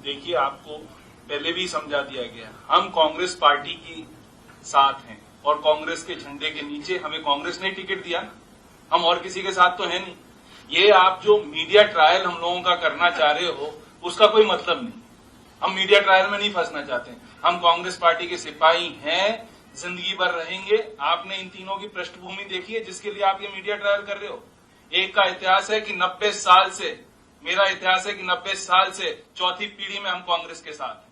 देखिए, आपको पहले भी समझा दिया गया, हम कांग्रेस पार्टी की साथ हैं और कांग्रेस के झंडे के नीचे हमें कांग्रेस ने टिकट दिया, हम और किसी के साथ तो है नहीं। ये आप जो मीडिया ट्रायल हम लोगों का करना चाह रहे हो, उसका कोई मतलब नहीं। हम मीडिया ट्रायल में नहीं फंसना चाहते। हम कांग्रेस पार्टी के सिपाही हैं, जिंदगी भर रहेंगे। आपने इन तीनों की पृष्ठभूमि देखी है जिसके लिए आप ये मीडिया ट्रायल कर रहे हो। एक का इतिहास है कि 90 साल से, मेरा इतिहास है कि 90 साल से चौथी पीढ़ी में हम कांग्रेस के साथ हैं।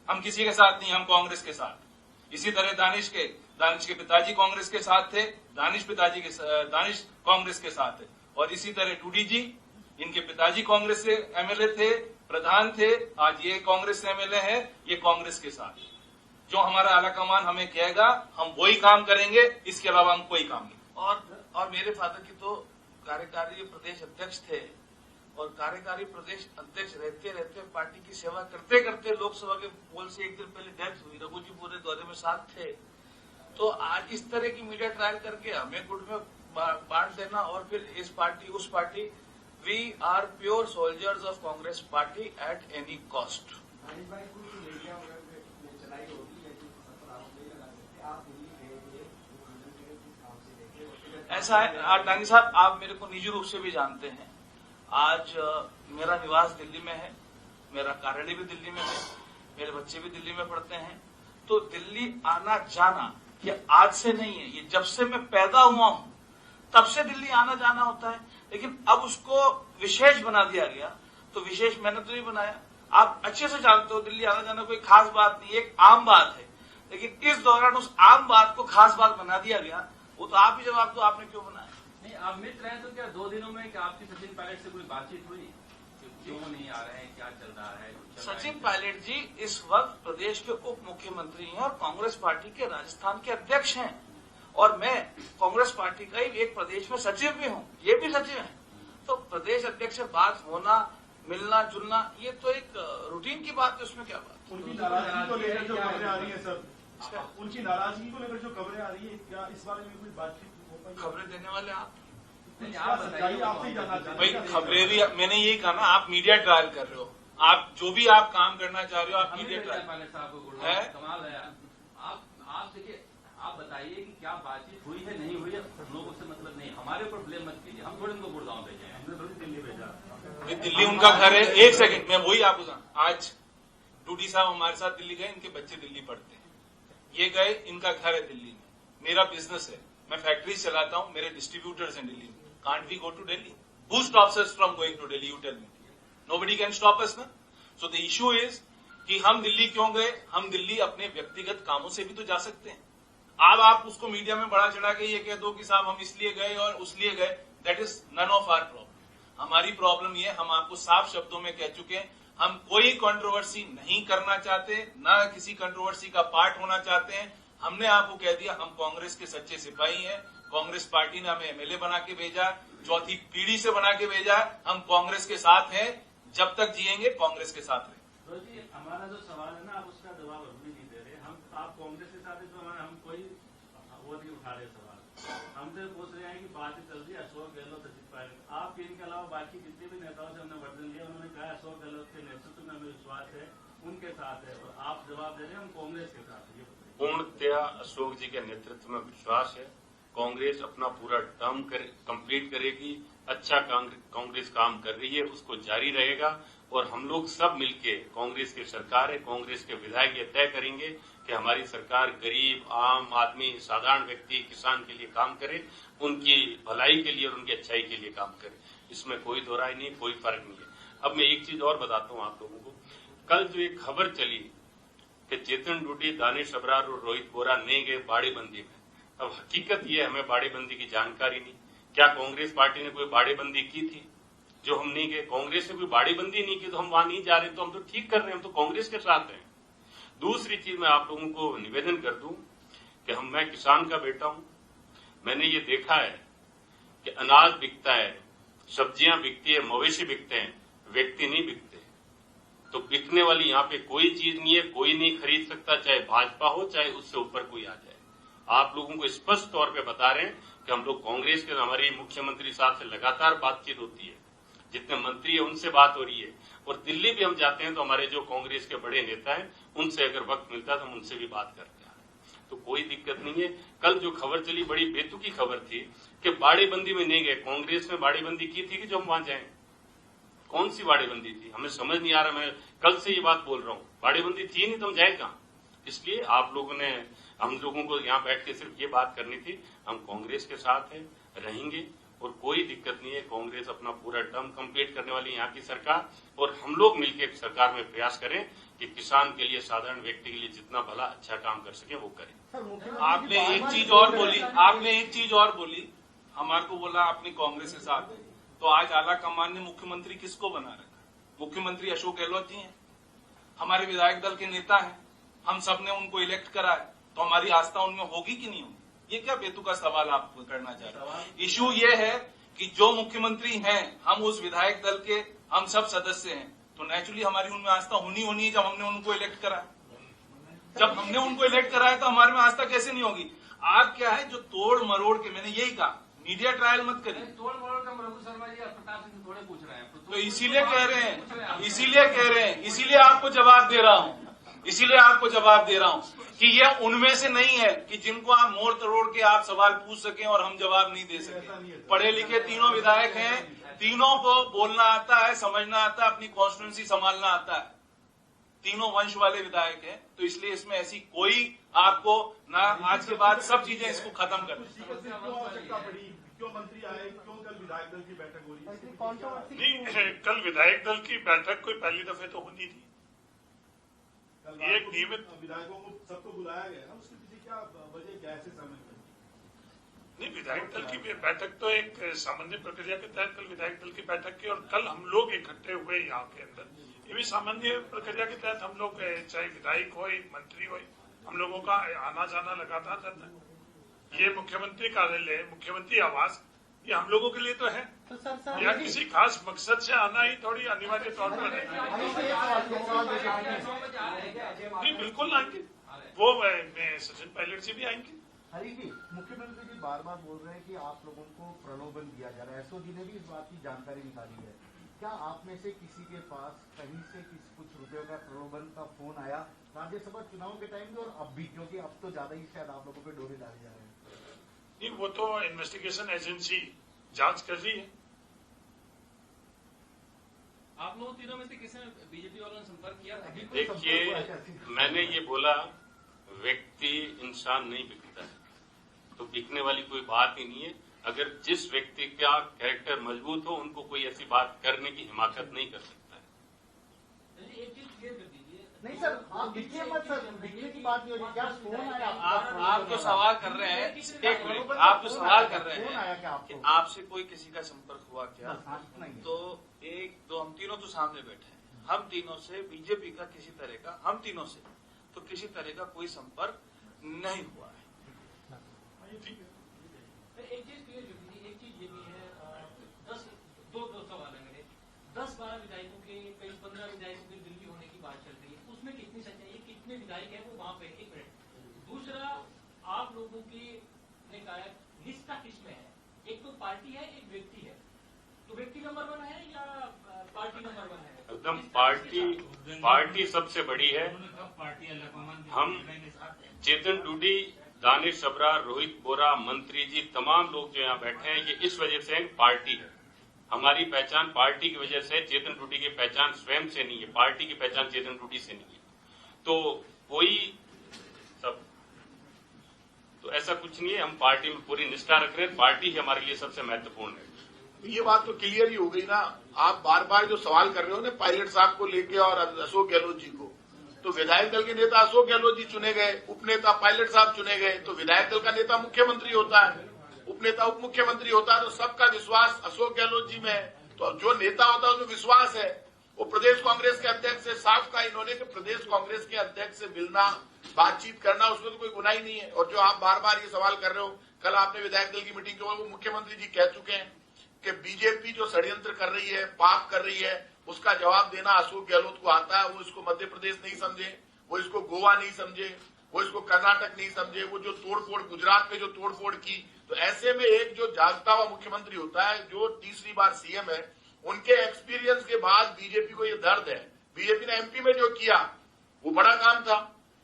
हम किसी के साथ नहीं, हम कांग्रेस के साथ। इसी तरह दानिश के पिताजी कांग्रेस के साथ थे, दानिश कांग्रेस के साथ है। और इसी तरह टूडी जी, इनके पिताजी कांग्रेस से एमएलए थे, प्रधान थे, आज ये कांग्रेस से एमएलए हैं, ये कांग्रेस के साथ है। जो हमारा आलाकमान हमें कहेगा हम वही काम करेंगे, इसके अलावा हम कोई काम नहीं। और मेरे फादर की तो कार्यकारी प्रदेश अध्यक्ष थे और कार्यकारी प्रदेश अध्यक्ष रहते रहते पार्टी की सेवा करते करते लोकसभा के पोल से एक दिन पहले डेथ हुई। रघु जी पूरे दौरे में साथ थे। तो आज इस तरह की मीडिया ट्रायल करके हमें गुट में बांट देना और फिर इस पार्टी उस party, we are pure soldiers of Congress party at any cost. ऐसा है डांगी साहब, आप मेरे को निजी रूप से भी जानते हैं। आज मेरा निवास दिल्ली में है, मेरा कार्यालय भी दिल्ली में है, मेरे बच्चे भी दिल्ली में पढ़ते हैं। तो दिल्ली आना जाना ये आज से नहीं है, ये जब से मैं पैदा हुआ हूं तब से दिल्ली आना जाना होता है। लेकिन अब उसको विशेष बना दिया गया, तो विशेष मैंने तो नहीं बनाया। आप अच्छे से जानते हो दिल्ली आना जाना कोई खास बात नहीं, एक आम बात है। लेकिन इस दौरान उस आम बात को खास बात बना दिया गया, वो तो आप ही जवाब दो, आपने क्यों बनाया? नहीं, आप मित्र हैं तो क्या 2 दिनों में क्या आपकी सचिन पायलट से कोई बातचीत हुई? क्यों नहीं आ रहे हैं, क्या चल रहा है? सचिन पायलट जी इस वक्त प्रदेश के उप मुख्यमंत्री हैं और कांग्रेस पार्टी के राजस्थान के अध्यक्ष हैं। और मैं कांग्रेस पार्टी का ही एक प्रदेश में सचिव भी हूं, ये भी सचिव हैं। तो प्रदेश अध्यक्ष से बात होना, मिलना जुलना, ये तो एक रूटीन की बात है, उसमें क्या बात? उनकी नाराजगी को लेकर जो खबरें आ रही है सर, उनकी नाराजगी को लेकर जो खबरें आ रही है, क्या इस बारे में कोई बातचीत हो पाई? खबरें देने वाले आप भाई, खबरें भी मैंने यही कहा ना, आप मीडिया ट्रायल कर रहे हो। आप जो भी आप काम करना चाह रहे हो, आप मीडिया ट्रायल है। कमाल है। आप देखिए, आप बताइए कि क्या बातचीत हुई है, नहीं हुई है, लोगों से मतलब नहीं। हमारे ऊपर ब्लेम मत कीजिए, हम थोड़ी उनको गुड़गांव भेजे हैं, हमने थोड़ी दिल्ली भेजा। दिल्ली उनका घर है। एक सेकंड, मैं वही आपको आज टूडी साहब हमारे साथ दिल्ली गए, इनके बच्चे दिल्ली पढ़ते हैं। ये गए, इनका घर है दिल्ली में, मेरा बिजनेस है, मैं फैक्ट्री चलाता हूं, मेरे डिस्ट्रीब्यूटर्स हैं दिल्ली में। Can't we go to Delhi? Who stops us from going to Delhi? You tell me. Nobody can stop us, na? So the issue is कि हम दिल्ली क्यों गए? हम दिल्ली अपने व्यक्तिगत कामों से भी तो जा सकते हैं। अब आप उसको मीडिया में बढ़ा चढ़ा के ये कह दो कि साहब हम इसलिए गए और उसलिए गए, that is none of our problem. हमारी प्रॉब्लम ये, हम आपको साफ शब्दों में कह चुके हैं, हम कोई कंट्रोवर्सी नहीं करना चाहते, ना किसी कंट्रोवर्सी का पार्ट होना चाहते हैं। हमने आपको कह दिया हम कांग्रेस के सच्चे सिपाही हैं। कांग्रेस पार्टी ने हमें एमएलए बना के भेजा, चौथी पीढ़ी से बना के भेजा। हम कांग्रेस के साथ हैं, जब तक जिएंगे कांग्रेस के साथ रहें। तो जी, हमारा जो सवाल है ना, आप उसका जवाब अभी नहीं दे रहे। आप कांग्रेस के साथ है तो हम कोई वो नहीं उठा रहे सवाल। हमसे पूछ रहे हैं कि बातचीत चल रही है अशोक गहलोत, सचिन पायलट। आप इनके अलावा बाकी जितने भी नेताओं से हमने वर्जन लिया, उन्होंने कहा अशोक गहलोत के नेतृत्व में हमें विश्वास है, उनके साथ है। और आप जवाब दे रहे हैं हम कांग्रेस के साथ है। पूर्णतया अशोक जी के नेतृत्व में विश्वास है। कांग्रेस अपना पूरा टर्म कंप्लीट करेगी। अच्छा कांग्रेस काम कर रही है, उसको जारी रहेगा। और हम लोग सब मिलके, कांग्रेस की सरकार है, कांग्रेस के विधायक ये तय करेंगे कि हमारी सरकार गरीब, आम आदमी, साधारण व्यक्ति, किसान के लिए काम करे, उनकी भलाई के लिए और उनकी अच्छाई के लिए काम करे। इसमें कोई दो राय नहीं, कोई फर्क नहीं है। अब मैं एक चीज और बताता हूं आप लोगों को। कल जो एक खबर चली कि चेतन डूडी, दानिश अबरार और रोहित बोरा नहीं गए बाड़ेबंदी में। अब हकीकत ये, हमें बाड़ेबंदी की जानकारी नहीं। क्या कांग्रेस पार्टी ने कोई बाड़ेबंदी की थी जो हम नहीं गए? कांग्रेस ने कोई बाड़ेबंदी नहीं की तो हम वहां नहीं जा रहे, तो हम तो ठीक कर रहे हैं, हम तो कांग्रेस के साथ हैं। दूसरी चीज मैं आप लोगों को निवेदन कर दूं कि मैं किसान का बेटा हूं। मैंने ये देखा है कि अनाज बिकता है, सब्जियां बिकती है, मवेशी बिकते हैं, व्यक्ति नहीं बिकते। तो बिकने वाली यहाँ पे कोई चीज नहीं है, कोई नहीं खरीद सकता, चाहे भाजपा हो चाहे उससे ऊपर कोई आ जाए। आप लोगों को स्पष्ट तौर पे बता रहे हैं कि हम लोग कांग्रेस के, हमारी मुख्यमंत्री साहब से लगातार बातचीत होती है, जितने मंत्री है उनसे बात हो रही है, और दिल्ली भी हम जाते हैं तो हमारे जो कांग्रेस के बड़े नेता हैं उनसे अगर वक्त मिलता है तो हम उनसे भी बात करते हैं, तो कोई दिक्कत नहीं है। कल जो खबर चली बड़ी बेतुकी खबर थी कि बाड़ेबंदी में नहीं गए। कांग्रेस ने बाड़ेबंदी की थी कि जो हम वहां जाएं? कौन सी बाड़ेबंदी थी? हमें समझ नहीं आ रहा। मैं कल से ये बात बोल रहा हूं, बाड़ेबंदी थी नहीं तो हम जाए कहां? इसलिए आप लोगों ने, हम लोगों को यहां बैठ के सिर्फ ये बात करनी थी, हम कांग्रेस के साथ है, रहेंगे और कोई दिक्कत नहीं है। कांग्रेस अपना पूरा टर्म कंप्लीट करने वाली यहाँ की सरकार, और हम लोग मिलकर सरकार में प्रयास करें कि किसान के लिए, साधारण व्यक्ति के लिए जितना भला अच्छा काम कर सके वो करें। आपने एक चीज और बोली, हमारे को बोला आपने कांग्रेस के साथ है, तो आज आला कमान ने मुख्यमंत्री किसको बना रखा? मुख्यमंत्री अशोक गहलोत जी हैं, हमारे विधायक दल के नेता हैं, हम सब ने उनको इलेक्ट करा है, तो हमारी आस्था उनमें होगी कि नहीं होगी? ये क्या बेतुका सवाल आप करना चाह रहे हैं? इशू ये है कि जो मुख्यमंत्री हैं, हम उस विधायक दल के हम सब सदस्य हैं, तो नेचुरली हमारी उनमें आस्था होनी है जब हमने उनको इलेक्ट करा है। जब हमने उनको इलेक्ट करा है तो हमारे में आस्था कैसे नहीं होगी? आप क्या है जो तोड़ मरोड़ के, मैंने यही कहा, मीडिया ट्रायल मत करिए। तोड़ मरोड़ का रघु शर्मा जी प्रताप सिंह थोड़े पूछ रहे हैं, तो इसीलिए कह रहे हैं, इसीलिए आपको जवाब दे रहा हूं कि ये उनमें से नहीं है कि जिनको आप मोड़ तोड़ के आप सवाल पूछ सकें और हम जवाब नहीं दे सके। पढ़े लिखे तीनों विधायक हैं, तीनों को बोलना आता है, समझना आता है, अपनी कॉन्स्टिट्यूंसी संभालना आता है, तीनों वंश वाले विधायक हैं, तो इसलिए इसमें ऐसी कोई आपको ना, आज के बाद सब चीजें इसको खत्म कर क्यों मंत्री आए, क्यों कल विधायक दल की बैठक हो रही नहीं, कल विधायक दल की बैठक कोई पहली दफे तो होनी थी। एक नियमित विधायकों को सबको बुलाया गया ना, उसके पीछे क्या वजह, क्या ऐसे समय में? नहीं, विधायक दल की बैठक तो एक सामान्य प्रक्रिया के तहत कल विधायक दल की बैठक की, और कल हम लोग इकट्ठे हुए यहाँ के अंदर, ये भी सामान्य प्रक्रिया के तहत हम लोग, चाहे विधायक हो मंत्री हो, हम लोगों का आना जाना लगातार रहता है। ये मुख्यमंत्री कार्यालय, मुख्यमंत्री आवास, ये हम लोगों के लिए तो है, या किसी खास मकसद से आना ही थोड़ी अनिवार्य तौर पर है। नहीं, बिल्कुल आएंगे वो, मैं सचिन पायलट जी भी आएंगे। हरी जी, मुख्यमंत्री जी बार बार बोल रहे हैं कि आप लोगों को प्रलोभन दिया जा रहा है। एसओजी ने भी इस बात की जानकारी निकाली है। क्या आप में से किसी के पास कहीं से कुछ रुपयों का प्रलोभन का फोन आया राज्यसभा चुनाव के टाइम में और अब भी? क्योंकि अब तो ज्यादा ही शायद आप लोगों पे डोरे डाले जा रहे हैं। नहीं, वो तो इन्वेस्टिगेशन एजेंसी जांच कर रही है। आप लोग तीनों में से किसी ने बीजेपी वालों ने संपर्क किया था? देखिए, मैंने ये बोला, व्यक्ति इंसान नहीं बिकता है, तो बिकने वाली कोई बात ही नहीं है। अगर जिस व्यक्ति का कैरेक्टर मजबूत हो, उनको कोई ऐसी बात करने की हिमाकत नहीं कर सकता है। एक चीज क्लियर कर दीजिए। नहीं सर, आप बिकने मत सर, बिकने की बात नहीं हो रही। क्या फोन आया? आप जो सवाल कर रहे हैं, एक मिनट, आप जो सवाल कर रहे फोन आया क्या हैं आपको? कि आपसे कोई किसी का संपर्क हुआ क्या? तो एक दो, हम तीनों तो सामने बैठे हैं, हम तीनों से बीजेपी का किसी तरह का, हम तीनों से तो किसी तरह का कोई संपर्क नहीं हुआ है। एक चीज क्लियर कर दीजिए। एक चीज ये भी है, 10 सवाल है मेरे। 10-12 विधायकों के, कई 15 विधायकों के दिल्ली होने की बात चल रही है, उसमें कितनी सच्चाई है? कितने विधायक है वो वहां पे? एक मिनट। दूसरा, आप लोगों की ने कहा निष्ठा किसमें है? एक तो पार्टी है, एक व्यक्ति है, तो व्यक्ति नंबर 1 है या पार्टी नंबर 1 है? एकदम पार्टी सबसे बड़ी है। हम चेतन टूडी, दानिश सबरा, रोहित बोरा, मंत्री जी, तमाम लोग जो यहाँ बैठे हैं, ये इस वजह से पार्टी है। हमारी पहचान पार्टी की वजह से, चेतन टूडी की पहचान स्वयं से नहीं है, पार्टी की पहचान चेतन टूडी से नहीं है। तो कोई सब, तो ऐसा कुछ नहीं है। हम पार्टी में पूरी निष्ठा रख रहे हैं, पार्टी ही हमारे लिए सबसे महत्वपूर्ण है। ये बात तो क्लियर ही हो गई ना। आप बार बार जो सवाल कर रहे हो ना पायलट साहब को लेके और अशोक गहलोत जी को, तो विधायक दल के नेता अशोक गहलोत जी चुने गए, उपनेता पायलट साहब चुने गए, तो विधायक दल का नेता मुख्यमंत्री होता है, उपनेता उप मुख्यमंत्री होता है, तो सबका विश्वास अशोक गहलोत जी में है। तो जो नेता होता है उसमें विश्वास है। वो प्रदेश कांग्रेस के अध्यक्ष से साफ कहा इन्होंने कि प्रदेश कांग्रेस के अध्यक्ष से मिलना, बातचीत करना, उसमें तो कोई गुनाह ही नहीं है। और जो आप बार बार ये सवाल कर रहे हो, कल आपने विधायक दल की मीटिंग जो वो मुख्यमंत्री जी कह चुके हैं कि बीजेपी जो षड्यंत्र कर रही है, पाप कर रही है, उसका जवाब देना अशोक गहलोत को आता है। वो इसको मध्य प्रदेश नहीं समझे, वो इसको गोवा नहीं समझे, वो इसको कर्नाटक नहीं समझे, वो जो तोड़फोड़ गुजरात में जो तोड़फोड़ की, तो ऐसे में एक जो जागता हुआ मुख्यमंत्री होता है, जो तीसरी बार सीएम है, उनके एक्सपीरियंस के बाद बीजेपी को ये दर्द है। बीजेपी ने एमपी में जो किया वो बड़ा काम था,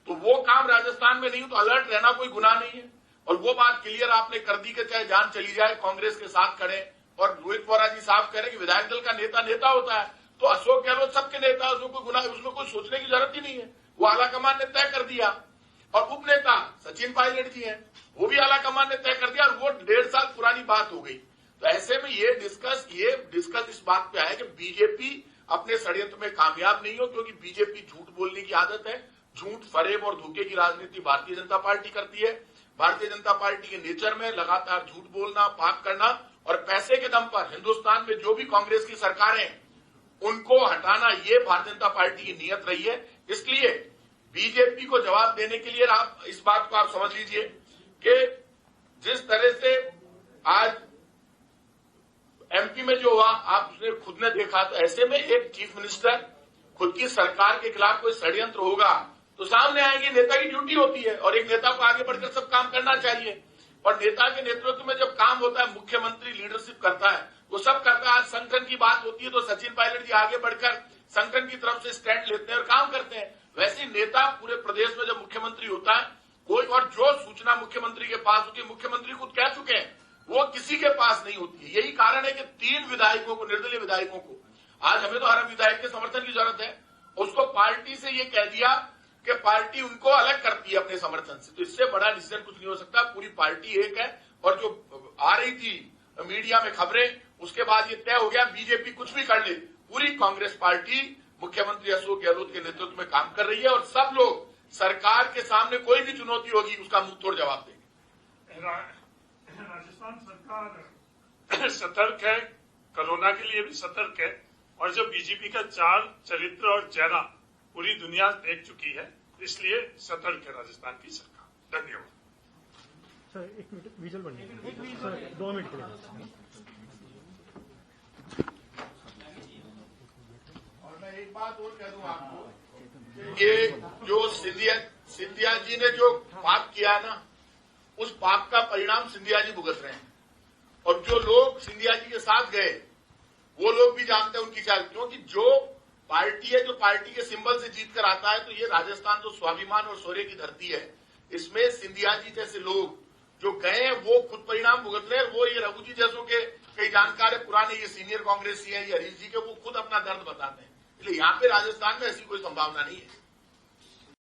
तो वो काम राजस्थान में नहीं हो तो अलर्ट रहना कोई गुनाह नहीं है। और वो बात क्लियर आपने कर दी कि चाहे जान चली जाए कांग्रेस के साथ खड़े। और रोहित बोरा जी साफ कह रहे हैं कि विधायक दल का नेता नेता होता है, तो अशोक गहलोत सबके नेता, उसमें कोई गुनाह, उसमें कोई सोचने की जरूरत ही नहीं है। वो आलाकमान ने तय कर दिया। और उप नेता सचिन पायलट जी हैं, वो भी आलाकमान ने तय कर दिया और वो 1.5 साल पुरानी बात हो गई। तो ऐसे में ये डिस्कस इस बात पे आया कि बीजेपी अपने षड्यंत्र में कामयाब नहीं हो, क्योंकि बीजेपी झूठ बोलने की आदत है। झूठ, फरेब और धोखे की राजनीति भारतीय जनता पार्टी करती है। भारतीय जनता पार्टी के नेचर में लगातार झूठ बोलना, पाप करना और पैसे के दम पर हिंदुस्तान में जो भी कांग्रेस की सरकारें उनको हटाना, ये भारतीय जनता पार्टी की नीयत रही है। इसलिए बीजेपी को जवाब देने के लिए आप इस बात को आप समझ लीजिए कि जिस तरह से आज एमपी में जो हुआ आपने खुद ने देखा, तो ऐसे में एक चीफ मिनिस्टर खुद की सरकार के खिलाफ कोई षड्यंत्र होगा तो सामने आएगी। नेता की ड्यूटी होती है और एक नेता को आगे बढ़कर सब काम करना चाहिए। और नेता के नेतृत्व में जब काम होता है, मुख्यमंत्री लीडरशिप करता है, वो सब करता है। आज संगठन की बात होती है तो सचिन पायलट जी आगे बढ़कर संगठन की तरफ से स्टैंड लेते हैं और काम करते हैं। वैसे नेता पूरे प्रदेश में जब मुख्यमंत्री होता है कोई, और जो सूचना मुख्यमंत्री के पास होती है, मुख्यमंत्री खुद कह चुके हैं, वो किसी के पास नहीं होती है। यही कारण है कि 3 विधायकों को, निर्दलीय विधायकों को, आज हमें तो हर विधायक के समर्थन की जरूरत है, उसको पार्टी से ये कह दिया कि पार्टी उनको अलग करती है अपने समर्थन से। तो इससे बड़ा डिसीजन कुछ नहीं हो सकता। पूरी पार्टी एक है। और जो आ रही थी मीडिया में खबरें, उसके बाद ये तय हो गया बीजेपी कुछ भी कर ले, पूरी कांग्रेस पार्टी मुख्यमंत्री अशोक गहलोत के नेतृत्व में काम कर रही है और सब लोग सरकार के सामने कोई भी चुनौती होगी उसका मुंह तोड़ जवाब देंगे। राजस्थान सरकार सतर्क है, कोरोना के लिए भी सतर्क है, और जो बीजेपी का चाल, चरित्र और चेहरा पूरी दुनिया देख चुकी है, इसलिए सतर्क है राजस्थान की सरकार। धन्यवाद सर। 1 मिनट विजुअल बनिए सर, 2 मिनट के लिए। और मैं एक बात और कह दूं आपको, ये जो सिंधिया जी ने जो पाप किया है ना, उस पाप का परिणाम सिंधिया जी भुगत रहे हैं। और जो लोग सिंधिया जी के साथ गए वो लोग भी जानते हैं उनकी चाल, क्योंकि जो पार्टी है, जो पार्टी के सिंबल से जीत कर आता है, तो ये राजस्थान तो स्वाभिमान और शौर्य की धरती है। इसमें सिंधिया जी जैसे लोग जो गए हैं वो खुद परिणाम भुगत रहे हैं। वो ये रघु जी जैसों के कई जानकार है पुराने, ये सीनियर कांग्रेसी हैं, ये हरीश जी के, वो खुद अपना दर्द बताते हैं। इसलिए यहाँ पे राजस्थान में ऐसी कोई संभावना नहीं है।